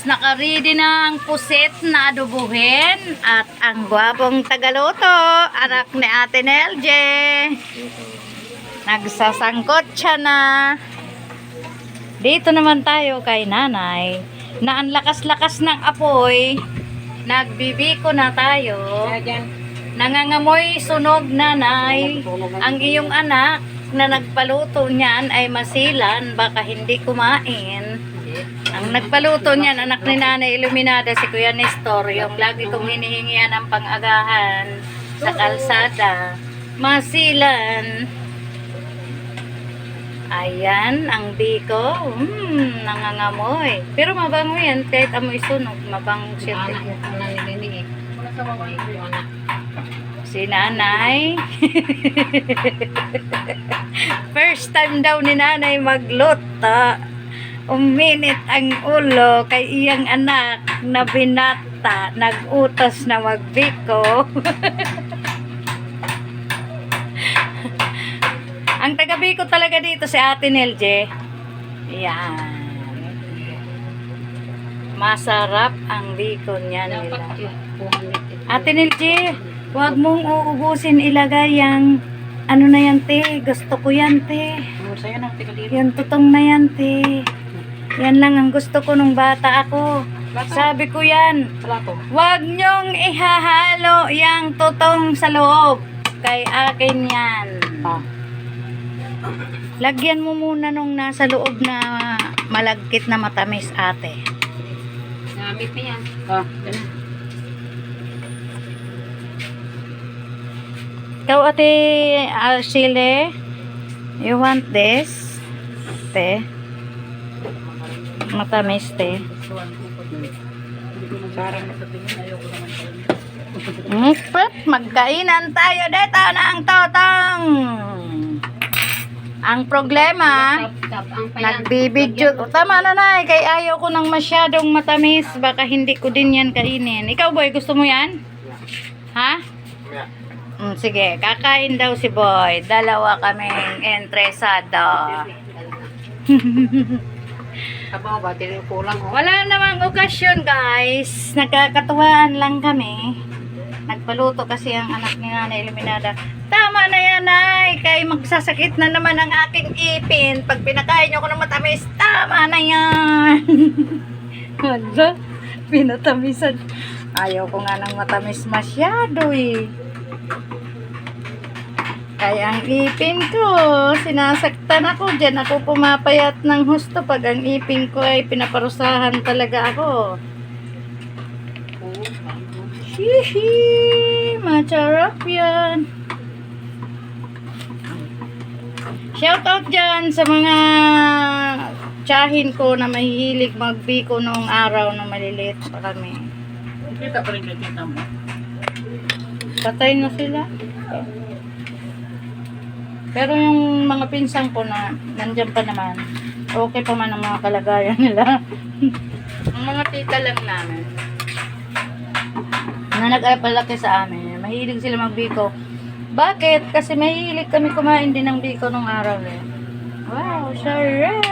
naka-ready na ang pusit na adobuhin at ang gwapong tagaluto, anak ni Ate Nelje. Nagsasangkot siya na. Dito naman tayo kay nanay na ang lakas-lakas ng apoy. Nagbibiko na tayo. Nangangamoy sunog, nanay. Ang iyong anak na nagpaluto niyan ay masilan, baka hindi kumain. Ang nagpaluto niyan, anak ni Nanay Iluminada, si Kuya Nestor, yung lagi kong hinihingian ng pang-agahan sa kalsada. Masilan. Ayan, ang biko. Nangangamoy. Pero mabango yan, kahit amoy sunog, mabango siya. Si nanay. First time daw ni nanay magluto. Uminit ang ulo kay iyang anak na binata. Nag-utos na magbiko. Ang taga-biko talaga dito si Ate Nelje. Yan. Masarap ang biko niya nila. Ate Nelje, huwag mong uubusin, ilagay yung ano na yan, te. Gusto ko yan, te. Yan tutong na yan, te. Yan lang ang gusto ko nung bata ako. Sabi ko yan, huwag nyong ihahalo yung tutong sa loob. Kay akin yan. Lagyan mo muna nung nasa loob na malagkit na matamis, ate. Namit na yan. Ikaw, Ate Arcile, you want this? Te? Matamis, te? Magkainan tayo dito na ang totong. Ang problema, nagbibidyo. Tama na na, kay ayaw ko ng masyadong matamis. Baka hindi ko din yan kainin. Ikaw, boy, gusto mo yan? Ha? Sige, kakain daw si Boy. Dalawa kaming entresado. Wala namang okasyon, guys. Nagkakatuwaan lang kami. Nagpaluto kasi ang anak ni Nanay Iluminada. Tama na yan, ay. Kay magsasakit na naman ang aking ipin. Pag pinakain nyo ko ng matamis, tama na yan. Hala, pinatamisan. Ayaw ko nga ng matamis masyado, eh. Kaya ang ipin ko, sinasaktan ako. Diyan ako pumapayat ng husto pag ang ipin ko ay pinaparusahan talaga ako. Hihi, macharap yan. Shout out dyan sa mga tsahin ko na mahihilig magbiko noong araw na maliliit pa kami. Kita pa rin kita mo. Patay na sila. Pero yung mga pinsan ko na nandyan pa naman, okay pa man ang mga kalagayan nila. Ang mga tita lang namin na nag-alpalaki sa amin, mahilig sila magbiko. Bakit? Kasi mahilig kami kumain din ng biko nung araw eh. Wow, sarap!